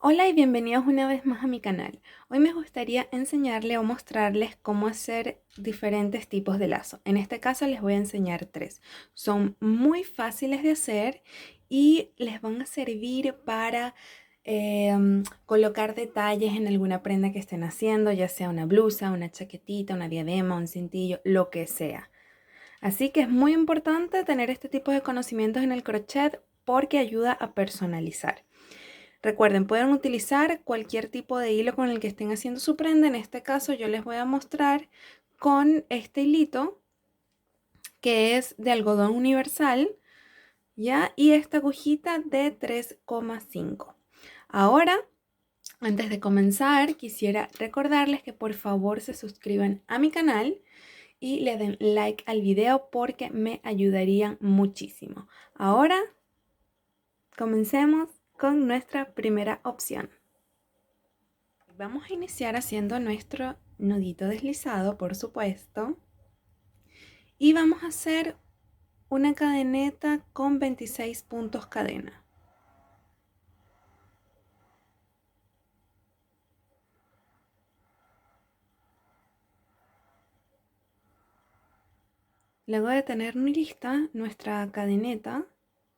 Hola y bienvenidos una vez más a mi canal. Hoy me gustaría enseñarle o mostrarles cómo hacer diferentes tipos de lazo. En este caso les voy a enseñar tres. Son muy fáciles de hacer y les van a servir para colocar detalles en alguna prenda que estén haciendo, ya sea una blusa, una chaquetita, una diadema, un cintillo, lo que sea. Así que es muy importante tener este tipo de conocimientos en el crochet porque ayuda a personalizar. Recuerden, pueden utilizar cualquier tipo de hilo con el que estén haciendo su prenda. En este caso yo les voy a mostrar con este hilito que es de algodón universal, ¿ya? Y esta agujita de 3,5. Ahora, antes de comenzar, quisiera recordarles que por favor se suscriban a mi canal y le den like al video porque me ayudarían muchísimo. Ahora, comencemos con nuestra primera opción. Vamos a iniciar haciendo nuestro nudito deslizado, por supuesto, y vamos a hacer una cadeneta con 26 puntos cadena. Luego de tener lista nuestra cadeneta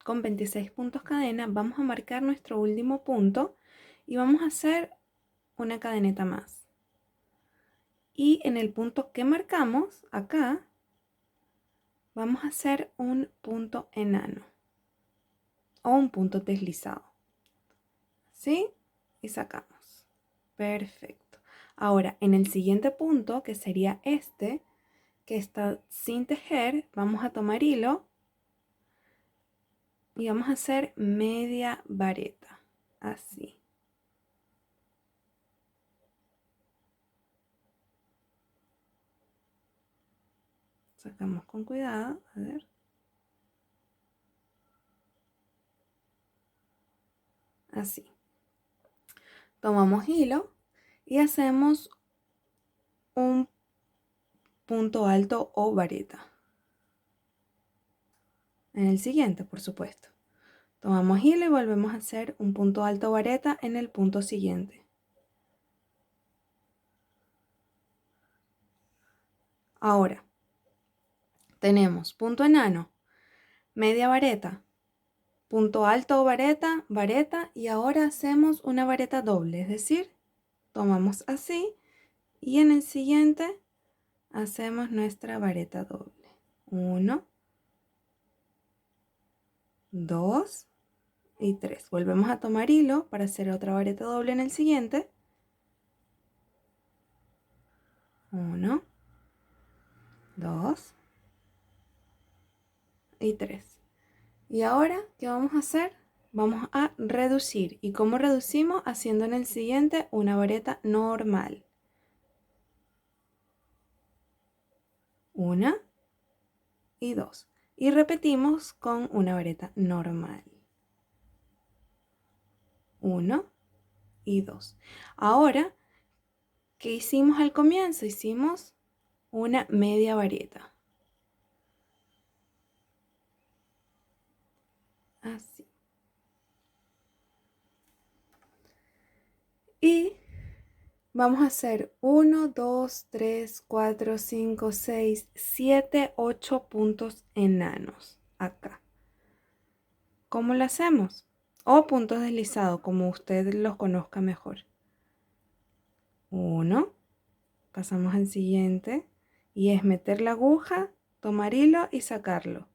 con 26 puntos cadena, vamos a marcar nuestro último punto y vamos a hacer una cadeneta más. Y en el punto que marcamos, acá, vamos a hacer un punto enano o un punto deslizado. ¿Sí? Y sacamos. Perfecto. Ahora, en el siguiente punto, que sería este, que está sin tejer, vamos a tomar hilo y vamos a hacer media vareta. Así. Sacamos con cuidado. A ver. Así. Tomamos hilo y hacemos un punto alto o vareta. En el siguiente, por supuesto. Tomamos hilo y volvemos a hacer un punto alto o vareta en el punto siguiente. Ahora, tenemos punto enano, media vareta, punto alto o vareta, vareta, y ahora hacemos una vareta doble, es decir, tomamos así y en el siguiente hacemos nuestra vareta doble. 1, 2 y 3. Volvemos a tomar hilo para hacer otra vareta doble en el siguiente. 1, 2 y 3. Y ahora, ¿qué vamos a hacer? Vamos a reducir. ¿Y cómo reducimos? Haciendo en el siguiente una vareta normal. 1 y 2. Y repetimos con una vareta normal. 1 y 2. Ahora, ¿qué hicimos al comienzo? Hicimos una media vareta. Así. Y vamos a hacer 1, 2, 3, 4, 5, 6, 7, 8 puntos enanos acá. ¿Cómo lo hacemos? O puntos deslizados, como usted los conozca mejor. 1, pasamos al siguiente y es meter la aguja, tomar hilo y sacarlo.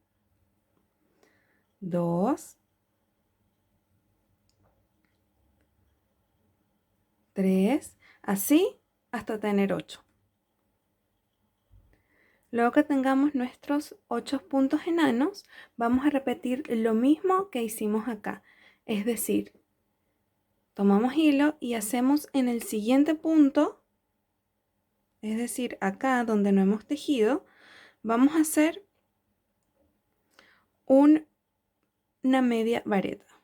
2, 3, así hasta tener 8. Luego que tengamos nuestros 8 puntos enanos, vamos a repetir lo mismo que hicimos acá. Es decir, tomamos hilo y hacemos en el siguiente punto, es decir, acá donde no hemos tejido, vamos a hacer una media vareta.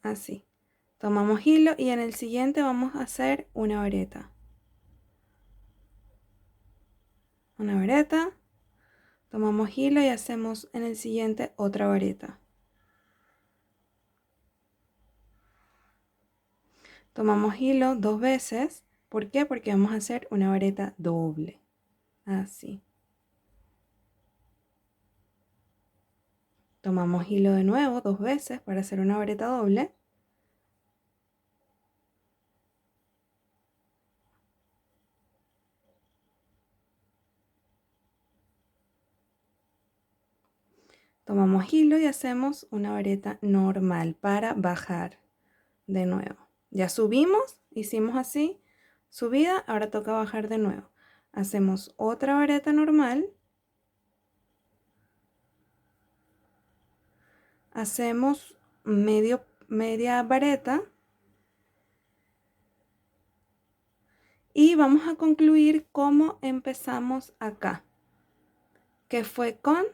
Así. Tomamos hilo y en el siguiente vamos a hacer una vareta. Una vareta. Tomamos hilo y hacemos en el siguiente otra vareta. Tomamos hilo 2 veces. ¿Por qué? Porque vamos a hacer una vareta doble. Así. Tomamos hilo de nuevo 2 veces para hacer una vareta doble. Tomamos hilo y hacemos una vareta normal para bajar de nuevo. Ya subimos, hicimos así, subida, ahora toca bajar de nuevo. Hacemos otra vareta normal. Hacemos media vareta. Y vamos a concluir como empezamos acá, que fue con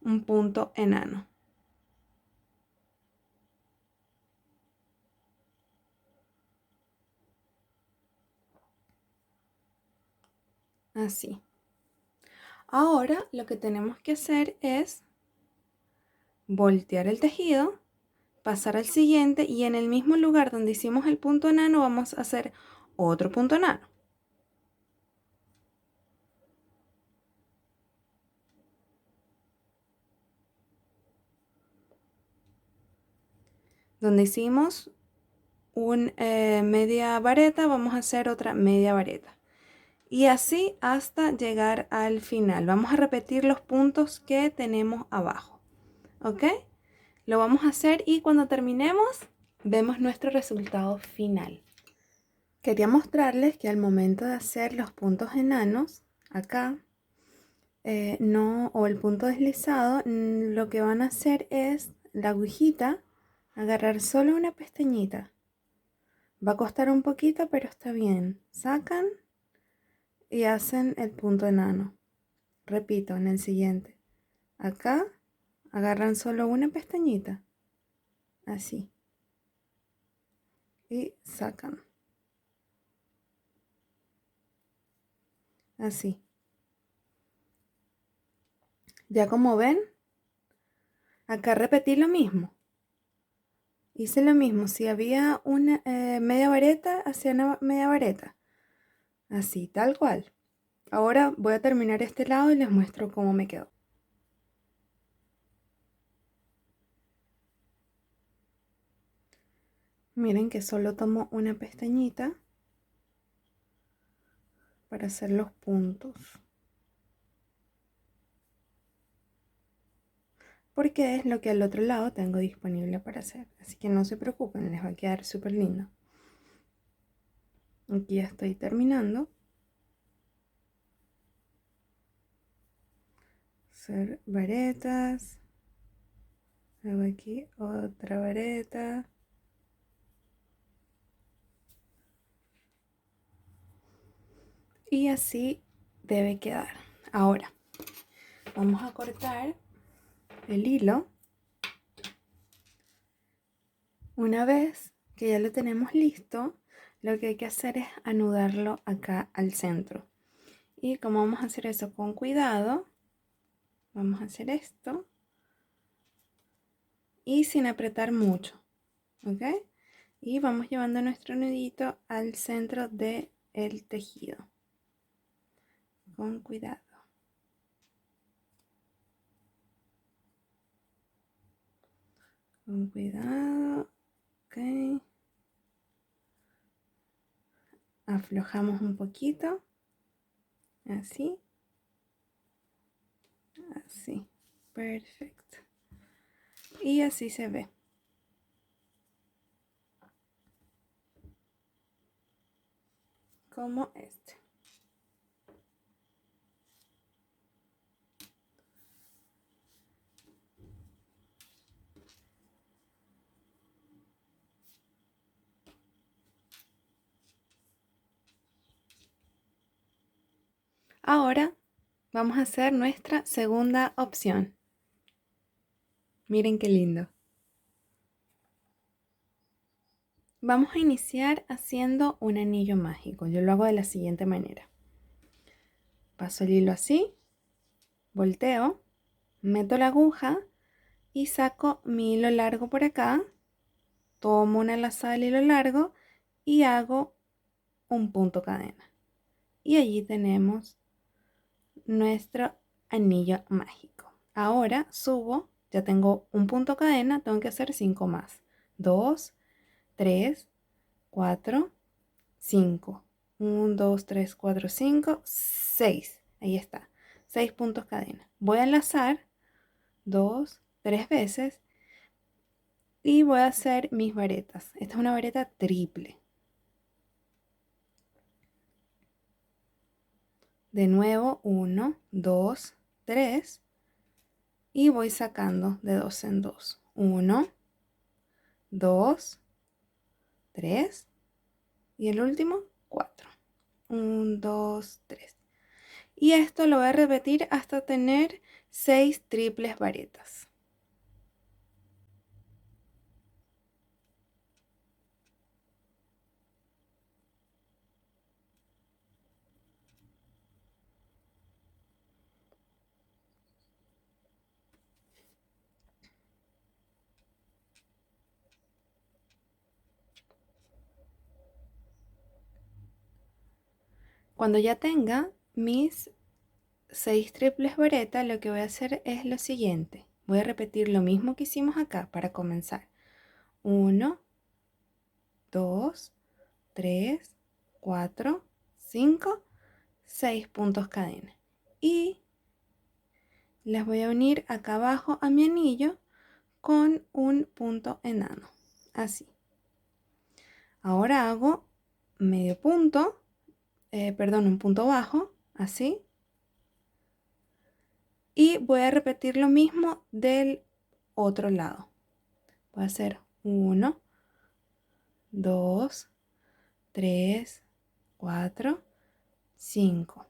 un punto enano. Así. Ahora lo que tenemos que hacer es voltear el tejido, pasar al siguiente y en el mismo lugar donde hicimos el punto enano vamos a hacer otro punto enano. Donde hicimos una media vareta, vamos a hacer otra media vareta. Y así hasta llegar al final. Vamos a repetir los puntos que tenemos abajo. ¿Ok? Lo vamos a hacer y cuando terminemos, vemos nuestro resultado final. Quería mostrarles que al momento de hacer los puntos enanos, acá, no, o el punto deslizado, lo que van a hacer es la agujita, agarrar solo una pestañita. Va a costar un poquito, pero está bien. Sacan y hacen el punto enano. Repito, en el siguiente. Acá, agarran solo una pestañita. Así. Y sacan. Así. Ya como ven, acá repetí lo mismo. Hice lo mismo. Si había una media vareta, hacía una media vareta. Así, tal cual. Ahora voy a terminar este lado y les muestro cómo me quedó. Miren que solo tomo una pestañita para hacer los puntos. Porque es lo que al otro lado tengo disponible para hacer. Así que no se preocupen, les va a quedar súper lindo. Aquí ya estoy terminando. Hacer varetas. Hago aquí otra vareta. Y así debe quedar. Ahora, vamos a cortar el hilo. Una vez que ya lo tenemos listo, lo que hay que hacer es anudarlo acá al centro. Y como vamos a hacer eso con cuidado, vamos a hacer esto y sin apretar mucho, ¿ok? Y vamos llevando nuestro nudito al centro del tejido, con cuidado. Con cuidado, ok. Aflojamos un poquito, así, así, perfecto. Y así se ve. Como este. Ahora vamos a hacer nuestra segunda opción. Miren qué lindo. Vamos a iniciar haciendo un anillo mágico. Yo lo hago de la siguiente manera. Paso el hilo así, volteo, meto la aguja y saco mi hilo largo por acá. Tomo una lazada del hilo largo y hago un punto cadena. Y allí tenemos nuestro anillo mágico. Ahora subo, ya tengo un punto cadena, tengo que hacer 5 más. 2, 3, 4, 5. 1, 2, 3, 4, 5, 6. Ahí está. 6 puntos cadena. Voy a enlazar 2, 3 veces y voy a hacer mis varetas. Esta es una vareta triple. De nuevo 1, 2, 3 y voy sacando de 2 en 2. 1, 2, 3 y el último 4. 1, 2, 3. Y esto lo voy a repetir hasta tener 6 triples varetas. Cuando ya tenga mis 6 triples varetas, lo que voy a hacer es lo siguiente. Voy a repetir lo mismo que hicimos acá para comenzar. 1, 2, 3, 4, 5, 6 puntos cadena. Y las voy a unir acá abajo a mi anillo con un punto enano. Así. Ahora hago medio punto, perdón, un punto bajo, así. Y voy a repetir lo mismo del otro lado. Voy a hacer 1, 2, 3, 4, 5.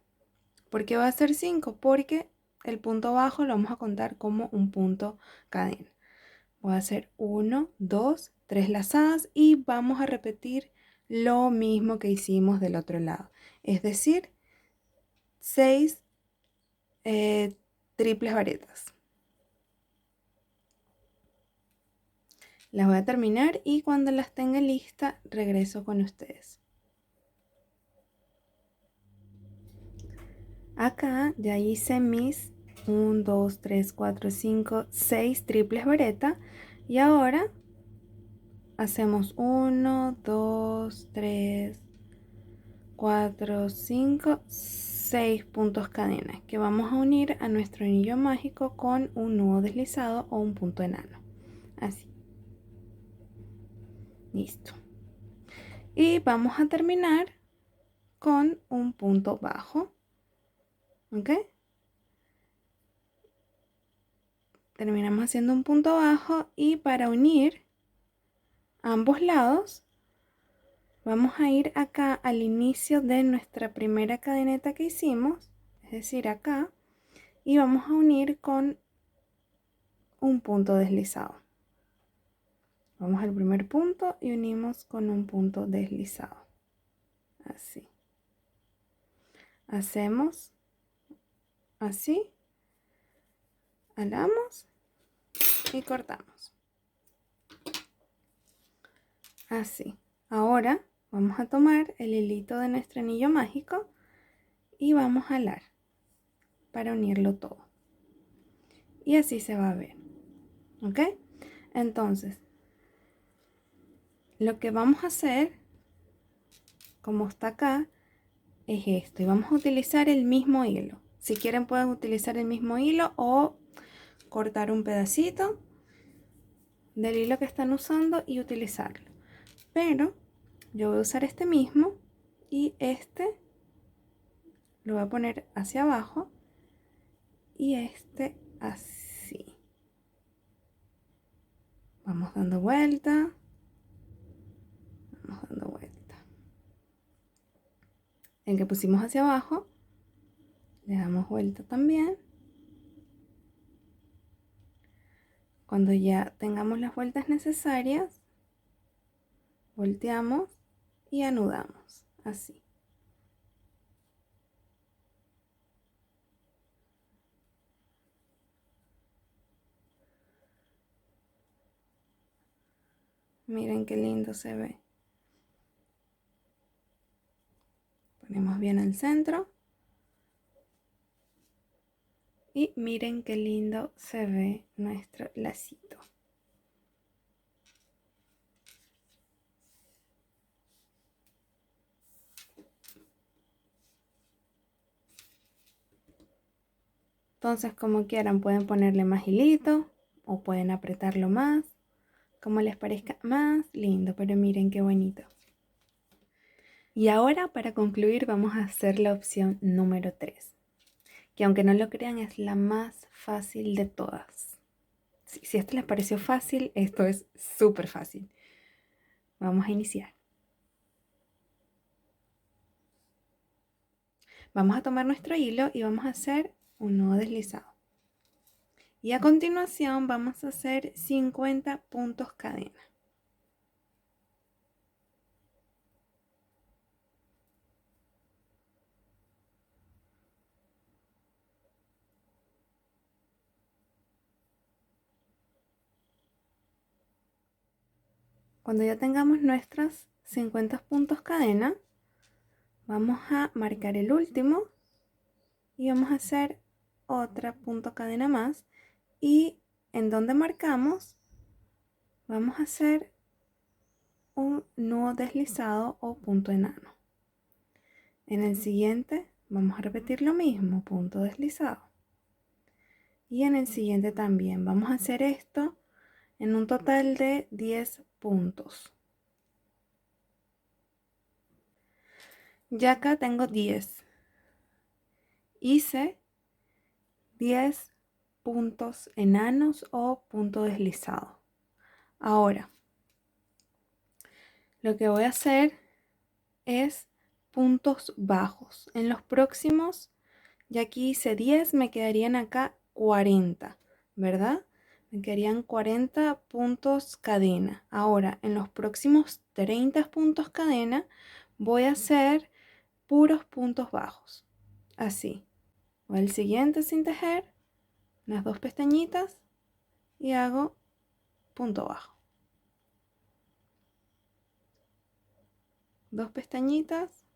¿Por qué va a ser 5? Porque el punto bajo lo vamos a contar como un punto cadena. Voy a hacer 1, 2, 3 lazadas y vamos a repetir lo mismo que hicimos del otro lado. Es decir, 6 triples varetas. Las voy a terminar y cuando las tenga listas regreso con ustedes. Acá ya hice mis 1, 2, 3, 4, 5, 6 triples varetas y ahora hacemos 1, 2, 3, 4, 5, 6 puntos cadena que vamos a unir a nuestro anillo mágico con un nudo deslizado o un punto enano. Así. Listo. Y vamos a terminar con un punto bajo. ¿Ok? Terminamos haciendo un punto bajo y para unir ambos lados vamos a ir acá al inicio de nuestra primera cadeneta que hicimos, es decir acá, y vamos a unir con un punto deslizado. Vamos al primer punto y unimos con un punto deslizado. Así. Hacemos así, alamos y cortamos. Así. Ahora vamos a tomar el hilito de nuestro anillo mágico y vamos a jalar para unirlo todo. Y así se va a ver. ¿Ok? Entonces, lo que vamos a hacer, como está acá, es esto. Y vamos a utilizar el mismo hilo. Si quieren pueden utilizar el mismo hilo o cortar un pedacito del hilo que están usando y utilizarlo. Pero yo voy a usar este mismo y este lo voy a poner hacia abajo y este así. Vamos dando vuelta. Vamos dando vuelta. El que pusimos hacia abajo, le damos vuelta también. Cuando ya tengamos las vueltas necesarias, volteamos y anudamos, así. Miren qué lindo se ve. ponemos bien al centro. Y miren qué lindo se ve nuestro lacito. Entonces, como quieran, pueden ponerle más hilito o pueden apretarlo más, como les parezca más lindo, pero miren qué bonito. Y ahora, para concluir, vamos a hacer la opción número 3, que aunque no lo crean es la más fácil de todas. Si esto les pareció fácil, esto es súper fácil. Vamos a iniciar. Vamos a tomar nuestro hilo y vamos a hacer un nudo deslizado. Y a continuación vamos a hacer 50 puntos cadena. Cuando ya tengamos nuestros 50 puntos cadena, vamos a marcar el último y vamos a hacer otra punto cadena más, y en donde marcamos vamos a hacer un nudo deslizado o punto enano. En el siguiente vamos a repetir lo mismo, punto deslizado, y en el siguiente también vamos a hacer esto en un total de 10 puntos. Ya acá tengo 10. Hice 10 puntos enanos o punto deslizado. Ahora, lo que voy a hacer es puntos bajos. En los próximos, ya aquí hice 10, me quedarían acá 40, ¿verdad? Me quedarían 40 puntos cadena. Ahora, en los próximos 30 puntos cadena, voy a hacer puros puntos bajos. Así. Voy al siguiente sin tejer, unas 2 pestañitas y hago punto bajo. 2 pestañitas,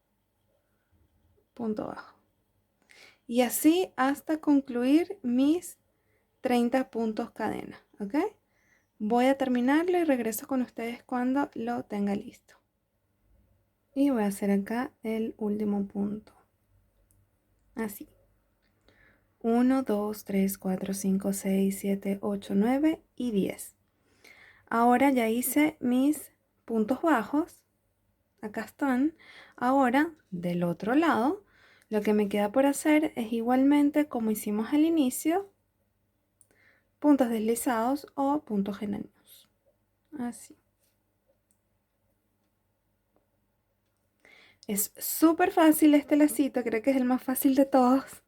punto bajo. Y así hasta concluir mis 30 puntos cadena, ¿ok? Voy a terminarlo y regreso con ustedes cuando lo tenga listo. Y voy a hacer acá el último punto. Así. 1, 2, 3, 4, 5, 6, 7, 8, 9 y 10. Ahora ya hice mis puntos bajos. Acá están. Ahora, del otro lado, lo que me queda por hacer es igualmente como hicimos al inicio, puntos deslizados o puntos enanos. Así. Es súper fácil este lacito, creo que es el más fácil de todos.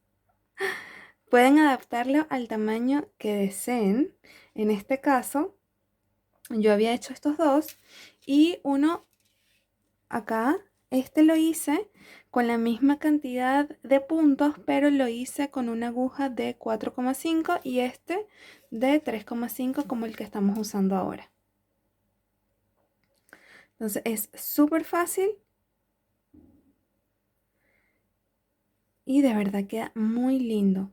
Pueden adaptarlo al tamaño que deseen. En este caso, yo había hecho estos dos y uno acá, este lo hice con la misma cantidad de puntos, pero lo hice con una aguja de 4,5 y este de 3,5 como el que estamos usando ahora. Entonces es súper fácil y de verdad queda muy lindo.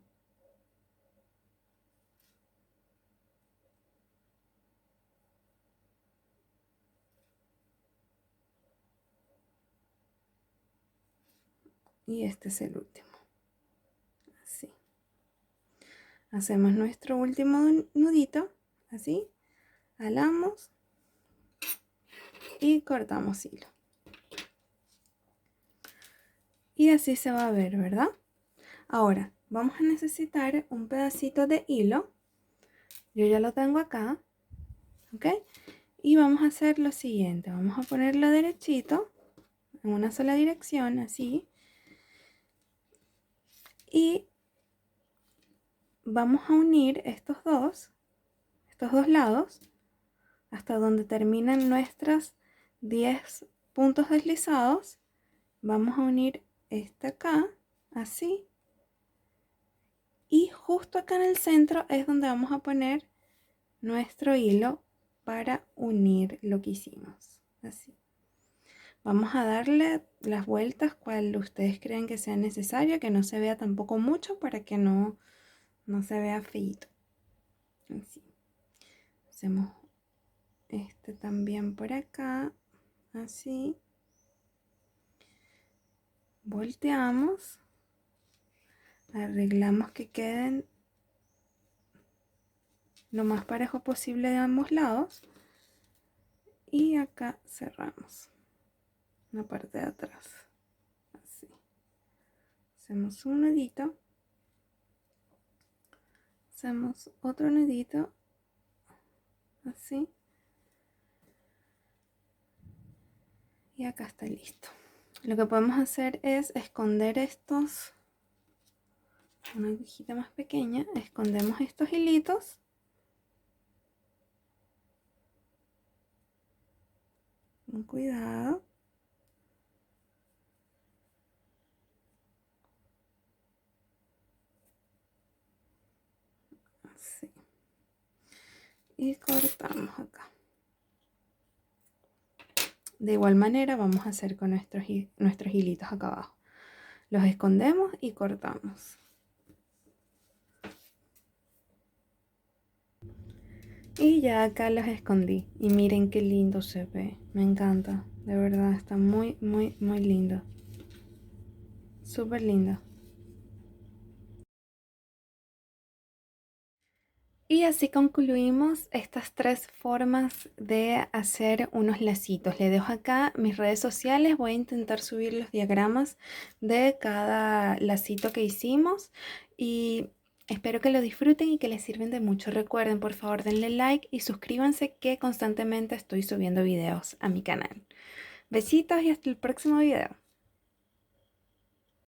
Y este es el último. Así. Hacemos nuestro último nudito, así. Jalamos y cortamos hilo. Y así se va a ver, ¿verdad? Ahora, vamos a necesitar un pedacito de hilo. Yo ya lo tengo acá, ¿ok? Y vamos a hacer lo siguiente. Vamos a ponerlo derechito, en una sola dirección, así. Y vamos a unir estos dos lados, hasta donde terminan nuestros 10 puntos deslizados. Vamos a unir este acá, así. Y justo acá en el centro es donde vamos a poner nuestro hilo para unir lo que hicimos, así. Vamos a darle las vueltas cual ustedes crean que sea necesaria, que no se vea tampoco mucho para que no se vea feito. Así. Hacemos este también por acá, así. Volteamos, arreglamos que queden lo más parejo posible de ambos lados y acá cerramos la parte de atrás, así. Hacemos un nudito, hacemos otro nudito, así, y acá está listo. Lo que podemos hacer es esconder estos, una agujita más pequeña, escondemos estos hilitos con cuidado. Así. Y cortamos acá. De igual manera vamos a hacer con nuestros hilitos acá abajo. Los escondemos y cortamos. Y ya acá los escondí. Y miren qué lindo se ve. Me encanta. De verdad, está muy, muy, muy lindo. Súper lindo. Y así concluimos estas tres formas de hacer unos lacitos. Les dejo acá mis redes sociales. Voy a intentar subir los diagramas de cada lacito que hicimos. Y espero que lo disfruten y que les sirven de mucho. Recuerden, por favor, denle like y suscríbanse que constantemente estoy subiendo videos a mi canal. Besitos y hasta el próximo video.